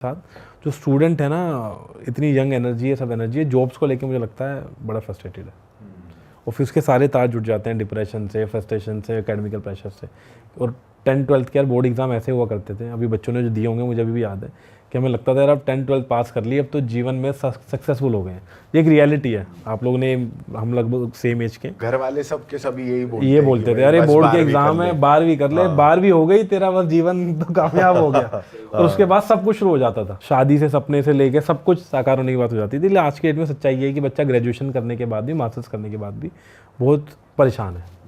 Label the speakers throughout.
Speaker 1: साथ जो स्टूडेंट है ना, इतनी यंग एनर्जी है, सब एनर्जी है, जॉब्स को लेके मुझे लगता है बड़ा फ्रस्ट्रेटेड है। और फिर उसके सारे तार जुड़ जाते हैं डिप्रेशन से, फ्रस्ट्रेशन से, एकेडमिकल प्रेशर से। और 10th-12th के यार बोर्ड एग्जाम ऐसे हुआ करते थे, अभी बच्चों ने जो दिए होंगे मुझे अभी भी याद है कि हमें लगता था यार अब 10th-12th पास कर लिए, अब तो जीवन में सक्सेसफुल हो गए हैं। ये एक रियलिटी है। आप लोग ने, हम लगभग सेम एज के,
Speaker 2: घर वाले सबके सभी यही
Speaker 1: बोलते थे अरे बोर्ड के एग्जाम है, 12वीं कर ले, 12वीं हो गई तेरा बस जीवन तो कामयाब हो गया। और उसके बाद सब कुछ शुरू हो जाता था, शादी से सपने से लेके सब कुछ साकार होने की बात हो जाती थी। आज के डेट में सच्चाई ये है कि बच्चा ग्रेजुएशन करने के बाद भी, मास्टर्स करने के बाद भी बहुत परेशान है।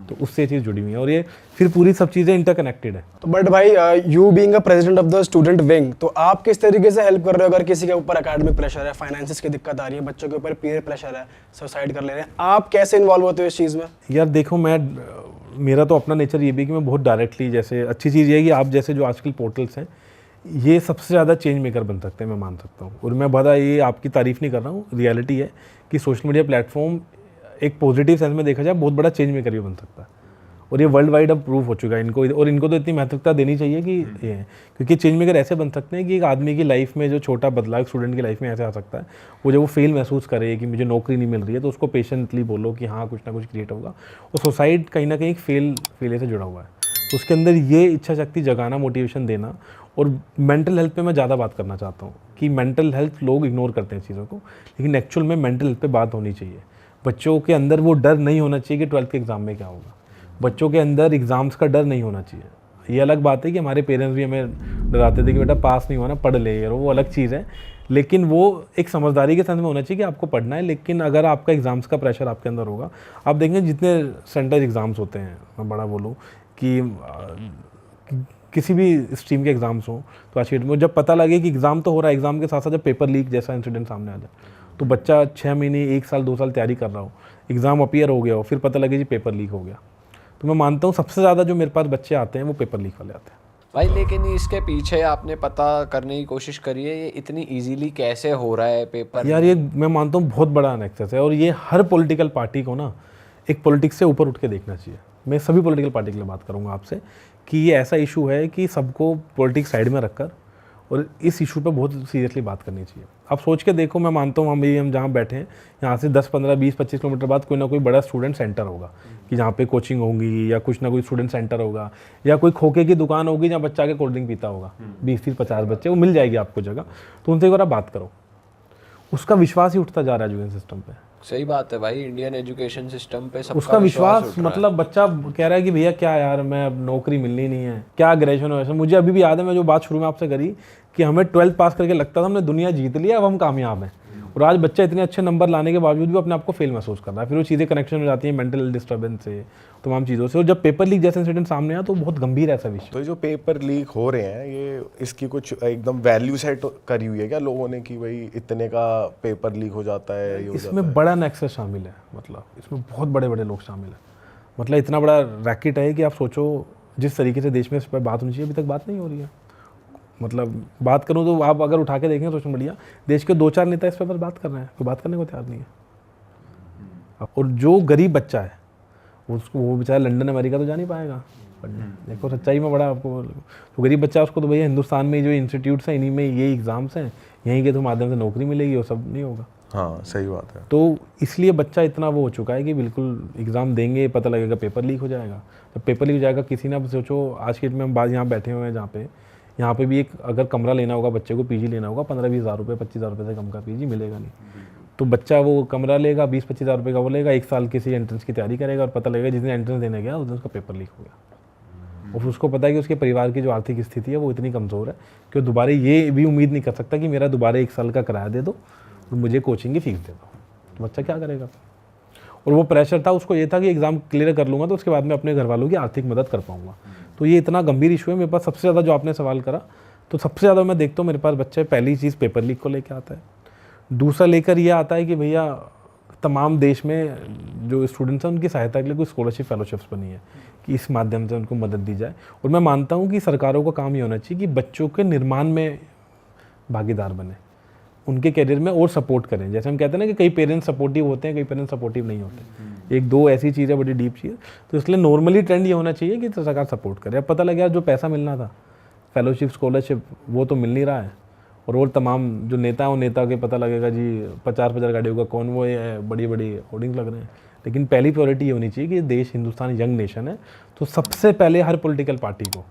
Speaker 1: तो उससे ये चीज़ जुड़ी हुई है और ये फिर पूरी सब चीज़ें इंटरकनेक्टेड है।
Speaker 3: तो बट भाई, you being a president of the student wing, तो आप किस तरीके से हेल्प कर रहे हो अगर किसी के ऊपर एकेडमिक प्रेशर है, फाइनेंसिस की दिक्कत आ रही है, बच्चों के ऊपर पीयर प्रेशर है, सुसाइड कर ले रहे हैं, आप कैसे इन्वॉल्व होते हो इस चीज़ में?
Speaker 1: यार देखो, मेरा तो अपना नेचर ये भी कि मैं बहुत डायरेक्टली, जैसे अच्छी चीज़ ये है कि आप जैसे जो आजकल पोर्टल्स हैं, ये सबसे ज़्यादा चेंज मेकर बन सकते हैं, मैं मान सकता हूँ। और मैं बड़ा ये आपकी तारीफ़ नहीं कर रहा हूँ, रियलिटी है कि सोशल मीडिया प्लेटफॉर्म एक पॉजिटिव सेंस में देखा जाए बहुत बड़ा चेंज मेकर भी बन सकता है। और ये वर्ल्ड वाइड अब प्रूफ हो चुका है इनको, और इनको तो इतनी महत्वता देनी चाहिए कि ये है, क्योंकि चेंज मेकर ऐसे बन सकते हैं कि एक आदमी की लाइफ में जो छोटा बदलाव स्टूडेंट की लाइफ में ऐसे आ सकता है, वो जब वो फेल महसूस करे कि मुझे नौकरी नहीं मिल रही है, तो उसको पेशेंटली बोलो कि हाँ कुछ ना कुछ क्रिएट होगा। और सोसाइटी कहीं ना कहीं एक फेलियर से जुड़ा हुआ है, तो उसके अंदर ये इच्छा शक्ति जगाना, मोटिवेशन देना। और मेंटल हेल्थ पे मैं ज़्यादा बात करना चाहता हूँ कि मेंटल हेल्थ लोग इग्नोर करते हैं चीज़ों को, लेकिन एक्चुअल में मेंटल हेल्थ पे बात होनी चाहिए। बच्चों के अंदर वो डर नहीं होना चाहिए कि 12th के एग्ज़ाम में क्या होगा। बच्चों के अंदर एग्ज़ाम्स का डर नहीं होना चाहिए। ये अलग बात है कि हमारे पेरेंट्स भी हमें डराते थे कि बेटा पास नहीं हुआ ना, पढ़ ले यार, वो अलग चीज़ है। लेकिन वो एक समझदारी के संग में होना चाहिए कि आपको पढ़ना है। लेकिन अगर आपका एग्ज़ाम्स का प्रेशर आपके अंदर होगा, आप देखेंगे जितने सेंटर एग्ज़ाम्स होते हैं, मैं बड़ा बोलूँ कि किसी भी स्ट्रीम के एग्ज़ाम्स हों, तो आज की डेट में जब पता लगे कि एग्ज़ाम तो हो रहा है, एग्ज़ाम के साथ साथ जब पेपर लीक जैसा इंसिडेंट सामने आ जाए, तो बच्चा 6 महीने, 1 साल, 2 साल तैयारी कर रहा हो, एग्ज़ाम अपीयर हो गया हो, फिर पता लगे जी पेपर लीक हो गया, तो मैं मानता हूँ सबसे ज़्यादा जो मेरे पास बच्चे आते हैं वो पेपर लीक वाले आते हैं
Speaker 4: भाई। लेकिन इसके पीछे आपने पता करने की कोशिश करी है ये इतनी इजीली कैसे हो रहा है पेपर?
Speaker 1: यार ये मैं मानता हूँ बहुत बड़ा अनेक्सेस है, और ये हर पॉलिटिकल पार्टी को ना एक पॉलिटिक्स से ऊपर उठ के देखना चाहिए। मैं सभी पॉलिटिकल पार्टी के लिए बात करूँगा आपसे कि ये ऐसा इशू है कि सबको पॉलिटिक्स साइड में रखकर और इस इशू पे बहुत सीरियसली बात करनी चाहिए। आप सोच के देखो, मैं मानता हूँ हम जहाँ बैठे हैं, यहाँ से 10, 15, 20, 25 किलोमीटर बाद कोई ना कोई बड़ा स्टूडेंट सेंटर होगा कि जहाँ पे कोचिंग होगी, या कुछ ना कोई स्टूडेंट सेंटर होगा, या कोई खोखे की दुकान होगी जहाँ बच्चा के कोल्ड ड्रिंक पीता होगा, 20, 30, 50 बच्चे, वो मिल जाएगी आपको जगह। तो उनसे एक बार आप बात करो। उसका विश्वास ही उठता जा रहा है एजुकेशन सिस्टम पे।
Speaker 4: सही बात है भाई, इंडियन एजुकेशन सिस्टम पे सबका
Speaker 1: उसका विश्वास
Speaker 4: उठ रहा है।
Speaker 1: मतलब बच्चा कह रहा है कि भैया क्या यार, मैं अब नौकरी मिलनी नहीं है, क्या ग्रेजुएशन हो। मुझे अभी भी याद है, मैं जो बात शुरू में आपसे करी कि हमें 12th पास करके लगता था हमने दुनिया जीत लिया, अब हम कामयाब हैं। और आज बच्चा इतने अच्छे नंबर लाने के बावजूद भी अपने आप को फेल महसूस कर रहा है। फिर वो चीज़ें कनेक्शन हो जाती हैं मेंटल डिस्टर्बेंस से, तमाम चीज़ों से। और जब पेपर लीक जैसे इंसिडेंट सामने आया तो बहुत गंभीर है ऐसा विषय।
Speaker 2: तो जो पेपर लीक हो रहे हैं, ये इसकी कुछ एकदम वैल्यू सेट करी हुई है क्या लोगों ने कि भाई इतने का पेपर लीक हो जाता है, ये हो जाता
Speaker 1: इसमें बड़ा नेक्सस शामिल है, मतलब इसमें बहुत बड़े बड़े लोग शामिल हैं। मतलब इतना बड़ा रैकेट है कि आप सोचो जिस तरीके से देश में इस पर बात होनी चाहिए, अभी तक बात नहीं हो रही है। मतलब बात करूं तो आप अगर उठा के देखें सोशल मीडिया, देश के 2-4 नेता इस पर बात कर रहे हैं, कोई बात करने को तैयार नहीं है। और जो गरीब बच्चा है उसको, वो बेचारा लंदन अमेरिका तो जा नहीं पाएगा पढ़ने। देखो सच्चाई में बड़ा आपको, तो गरीब बच्चा उसको तो भैया हिंदुस्तान में जो इंस्टीट्यूट्स हैं, इन्हीं में ये एग्ज़ाम्स हैं, यहीं के तो माध्यम से नौकरी मिलेगी, वो सब नहीं होगा।
Speaker 2: हाँ सही बात है।
Speaker 1: तो इसलिए बच्चा इतना वो हो चुका है कि बिल्कुल एग्ज़ाम देंगे, पता लगेगा पेपर लीक हो जाएगा। तो पेपर लीक हो जाएगा, किसी ना सोचो आज के डेट में हम बात यहाँ बैठे हुए हैं जहाँ पे, यहाँ पे भी एक अगर कमरा लेना होगा बच्चे को, पीजी लेना होगा, 15-20 हज़ार रुपये, 25 हज़ार रुपये से कम का पीजी मिलेगा नहीं। तो बच्चा वो कमरा लेगा, 20-25 हज़ार रुपये का वो लेगा, 1 साल किसी एंट्रेंस की तैयारी करेगा, और पता लगेगा जिसने एंट्रेंस देने गया उस दिन उसका पेपर लीक हो गया। और फिर उसको पता है कि उसके परिवार की जो आर्थिक स्थिति है वो इतनी कमज़ोर है कि वो दोबारा ये भी उम्मीद नहीं कर सकता कि मेरा दोबारा 1 साल का किराया दे दो और मुझे कोचिंग की फ़ीस दे दो। तो बच्चा क्या करेगा? और वो प्रेशर था उसको, ये था कि एग्ज़ाम क्लियर कर लूँगा तो उसके बाद मैं अपने घर वालों की आर्थिक मदद कर पाऊँगा। तो ये इतना गंभीर इशू है। मेरे पास सबसे ज़्यादा जो आपने सवाल करा, तो सबसे ज़्यादा मैं देखता हूँ मेरे पास बच्चे, पहली चीज़ पेपर लीक को लेकर आता है, दूसरा लेकर ये आता है कि भैया तमाम देश में जो स्टूडेंट्स हैं उनकी सहायता के लिए कोई स्कॉलरशिप फेलोशिप्स बनी है कि इस माध्यम से उनको मदद दी जाए। और मैं मानता हूँ कि सरकारों का काम ये होना चाहिए कि बच्चों के निर्माण में भागीदार बने, उनके करियर में और सपोर्ट करें। जैसे हम कहते हैं ना कि कई पेरेंट्स सपोर्टिव होते हैं, कई पेरेंट्स सपोर्टिव नहीं होते, 1-2 ऐसी चीज़ है बड़ी डीप चीज़। तो इसलिए नॉर्मली ट्रेंड ये होना चाहिए कि सरकार सपोर्ट करे। अब पता लगा जो पैसा मिलना था, फेलोशिप, स्कॉलरशिप, वो तो मिल नहीं रहा है, और वो तमाम जो नेता हैं, वो नेता के पता लगेगा जी 50-50 गाड़ियों का कॉन्वॉय है, बड़ी बड़ी होर्डिंग्स लग रहे हैं। लेकिन पहली प्रायोरिटी ये होनी चाहिए कि देश, हिंदुस्तान यंग नेशन है, तो सबसे पहले हर पॉलिटिकल पार्टी को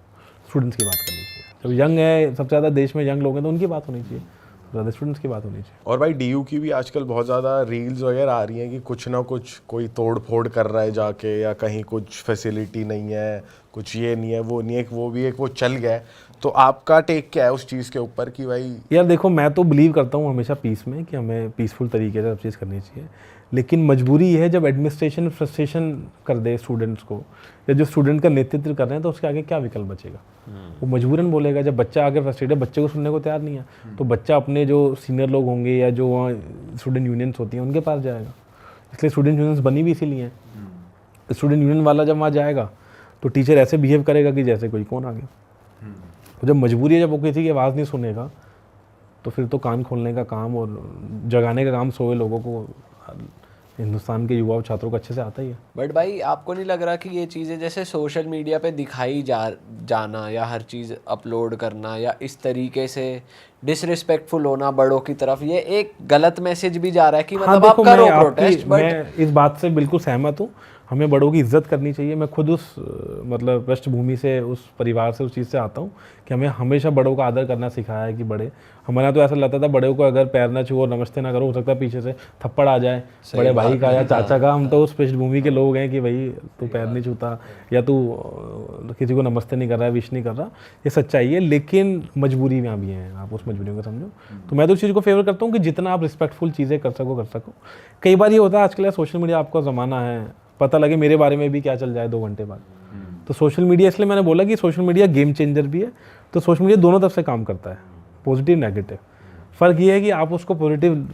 Speaker 1: स्टूडेंट्स की बात करनी चाहिए। जब यंग है, सबसे ज़्यादा देश में यंग लोग हैं, तो उनकी बात होनी चाहिए, ज़्यादा स्टूडेंट्स की बात होनी चाहिए।
Speaker 2: और भाई डीयू की भी आजकल बहुत ज़्यादा रील्स वगैरह आ रही हैं कि कुछ ना कुछ कोई तोड़ फोड़ कर रहा है जाके, या कहीं कुछ फैसिलिटी नहीं है, कुछ ये नहीं है, वो नहीं है, वो भी एक वो चल गया है। तो आपका टेक क्या है उस चीज़ के ऊपर कि भाई?
Speaker 1: यार देखो, मैं तो बिलीव करता हूँ हमेशा पीस में, कि हमें पीसफुल तरीके से सब चीज़ करनी चाहिए। लेकिन मजबूरी ये है जब एडमिनिस्ट्रेशन फ्रस्ट्रेशन कर दे स्टूडेंट्स को, या जो स्टूडेंट का नेतृत्व कर रहे हैं, तो उसके आगे क्या विकल्प बचेगा? वो मजबूरन बोलेगा। जब बच्चा आगे फ्रस्ट्रेट है, बच्चे को सुनने को तैयार नहीं है, तो बच्चा अपने जो सीनियर लोग होंगे या जो वहाँ स्टूडेंट यूनियंस होती हैं उनके पास जाएगा। इसलिए स्टूडेंट यूनियंस बनी भी इसीलिए हैं। स्टूडेंट यूनियन वाला जब वहाँ जाएगा तो टीचर ऐसे बिहेव करेगा कि जैसे कोई कौन आ गया। तो जब मजबूरी है, जब वो किसी की आवाज़ नहीं सुनेगा, तो फिर तो कान खोलने का काम और जगाने का काम सोए लोगों को, हिंदुस्तान के युवा और छात्रों को अच्छे से आता ही है।
Speaker 4: बट भाई आपको नहीं लग रहा कि ये चीज़ें जैसे सोशल मीडिया पे दिखाई जाना या हर चीज़ अपलोड करना या इस तरीके से डिसरिस्पेक्टफुल होना बड़ों की तरफ, ये एक गलत मैसेज भी जा रहा है कि मतलब आप करो प्रोटेस्ट, बट
Speaker 1: मैं इस बात से बिल्कुल सहमत हूँ। हमें बड़ों की इज्जत करनी चाहिए। मैं खुद उस मतलब पृष्ठभूमि से, उस परिवार से, उस चीज़ से आता हूँ कि हमें हमेशा बड़ों का आदर करना सिखाया है। कि बड़े, हमारे यहाँ तो ऐसा लगता था बड़ों को अगर पैर ना छुओ, नमस्ते ना करो, हो सकता है पीछे से थप्पड़ आ जाए बड़े भाई का या चाचा का। हम तो उस पृष्ठभूमि के लोग हैं कि भाई तू पैर नहीं छूता, या तू किसी को नमस्ते नहीं कर रहा है, विश नहीं कर रहा, ये सच्चाई है। लेकिन मजबूरी में भी है, आप उस मजबूरी को समझो। तो मैं तो उस चीज़ को फेवर करता हूँ कि जितना आप रिस्पेक्टफुल चीज़ें कर सको। कई बार ये होता है आजकल सोशल मीडिया आपका ज़माना है, पता लगे मेरे बारे में भी क्या चल जाए 2 घंटे बाद। तो सोशल मीडिया, इसलिए मैंने बोला कि सोशल मीडिया गेम चेंजर भी है। तो सोशल मीडिया दोनों तरफ से काम करता है, पॉजिटिव नेगेटिव। फ़र्क ये है कि आप उसको पॉजिटिव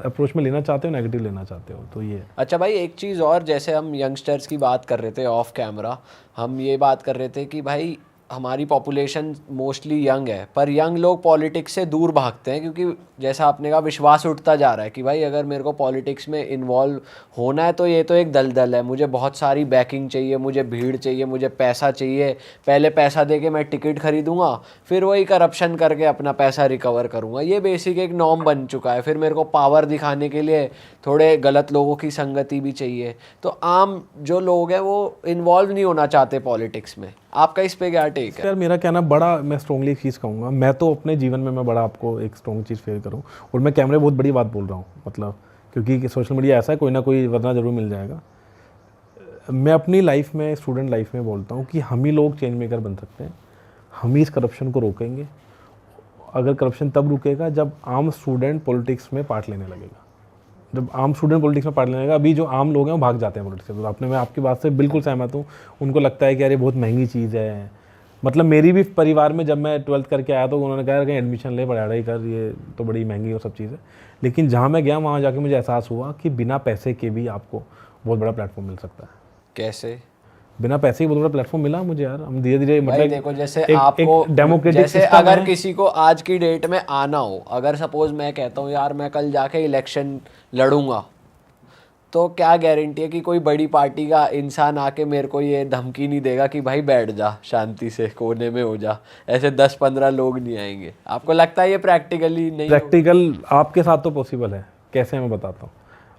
Speaker 1: अप्रोच में लेना चाहते हो, नेगेटिव लेना चाहते हो। तो ये
Speaker 4: अच्छा भाई, एक चीज़ और, जैसे हम यंगस्टर्स की बात कर रहे थे ऑफ कैमरा, हम ये बात कर रहे थे कि भाई हमारी पॉपुलेशन मोस्टली यंग है, पर यंग लोग पॉलिटिक्स से दूर भागते हैं क्योंकि जैसा आपने कहा विश्वास उठता जा रहा है कि भाई अगर मेरे को पॉलिटिक्स में इन्वॉल्व होना है तो ये तो एक दलदल है, मुझे बहुत सारी बैकिंग चाहिए, मुझे भीड़ चाहिए, मुझे पैसा चाहिए, पहले पैसा दे के मैं टिकट खरीदूंगा, फिर वही करप्शन करके अपना पैसा रिकवर करूंगा। ये बेसिक एक नॉर्म बन चुका है। फिर मेरे को पावर दिखाने के लिए थोड़े गलत लोगों की संगति भी चाहिए। तो आम जो लोग हैं वो इन्वॉल्व नहीं होना चाहते पॉलिटिक्स में। आपका इस पे क्या टेक है?
Speaker 1: यार मेरा कहना बड़ा, मैं स्ट्रॉन्गली एक चीज़ कहूँगा, मैं तो अपने जीवन में मैं बड़ा आपको एक स्ट्रॉन्ग चीज़ फेयर करूँ, और मैं कैमरे बहुत बड़ी बात बोल रहा हूँ, मतलब क्योंकि सोशल मीडिया ऐसा है, कोई ना कोई वरना ज़रूर मिल जाएगा। मैं अपनी लाइफ में, स्टूडेंट लाइफ में बोलता हूँ कि हम ही लोग चेंज मेकर बन सकते हैं। हम ही इस करप्शन को रोकेंगे। अगर करप्शन तब रुकेगा जब आम स्टूडेंट पॉलिटिक्स में पार्ट लेने लगेगा। जब आम स्टूडेंट पॉलिटिक्स में पार्ट लेने लगेगा, अभी जो आम लोग हैं वो भाग जाते हैं पॉलिटिक्स से। तो आपने, मैं आपकी बात से बिल्कुल सहमत हूँ। उनको लगता है कि यार ये बहुत महंगी चीज़ है। मतलब मेरी भी परिवार में जब मैं 12th करके आया तो उन्होंने कहा कहीं एडमिशन ले, पढ़ाई कर, ये तो बड़ी महंगी और सब चीज़ है। लेकिन जहाँ मैं गया वहाँ जाके मुझे एहसास हुआ कि बिना पैसे के भी आपको बहुत बड़ा प्लेटफॉर्म मिल सकता है।
Speaker 4: कैसे?
Speaker 1: बिना पैसे के बहुत बड़ा प्लेटफॉर्म मिला मुझे यार। हम धीरे धीरे,
Speaker 4: भाई
Speaker 1: मतलब
Speaker 4: देखो, जैसे
Speaker 1: एक
Speaker 4: आपको
Speaker 1: डेमोक्रेटिक
Speaker 4: जैसे अगर किसी को आज की डेट में आना हो, अगर सपोज मैं कहता हूँ यार मैं कल जाके इलेक्शन लड़ूंगा, तो क्या गारंटी है कि कोई बड़ी पार्टी का इंसान आके मेरे को ये धमकी नहीं देगा कि भाई बैठ जा, शांति से कोने में हो जा, ऐसे 10-15 लोग नहीं आएंगे? आपको लगता है ये प्रैक्टिकली नहीं?
Speaker 1: प्रैक्टिकल आपके साथ तो पॉसिबल है। कैसे, मैं बताता हूँ।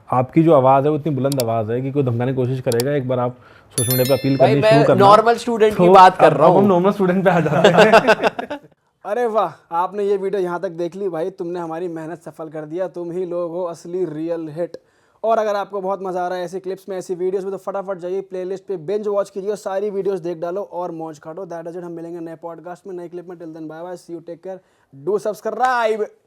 Speaker 1: आपकी जो आवाज़ है वो इतनी बुलंद आवाज़ है कि कोई धमकाने की कोशिश करेगा, एक बार आप सोशल मीडिया पे अपील करनी शुरू करना।
Speaker 4: नॉर्मल स्टूडेंट की बात कर रहा हूँ।
Speaker 1: हम नॉर्मल स्टूडेंट पे आ जाते हैं।
Speaker 3: अरे वाह, आपने ये वीडियो यहाँ तक देख ली भाई, तुमने हमारी मेहनत सफल कर दिया। तुम ही लोग हो असली रियल हिट। और अगर आपको बहुत मजा आ रहा है ऐसी क्लिप्स में, ऐसी वीडियोस में, तो फटाफट जाइए प्लेलिस्ट पे बिंज वॉच कीजिए, सारी वीडियोस देख डालो और मौज काटो। That is it. हम मिलेंगे नए पॉडकास्ट में, नए क्लिप में। Till then bye bye, see you, take care, do subscribe.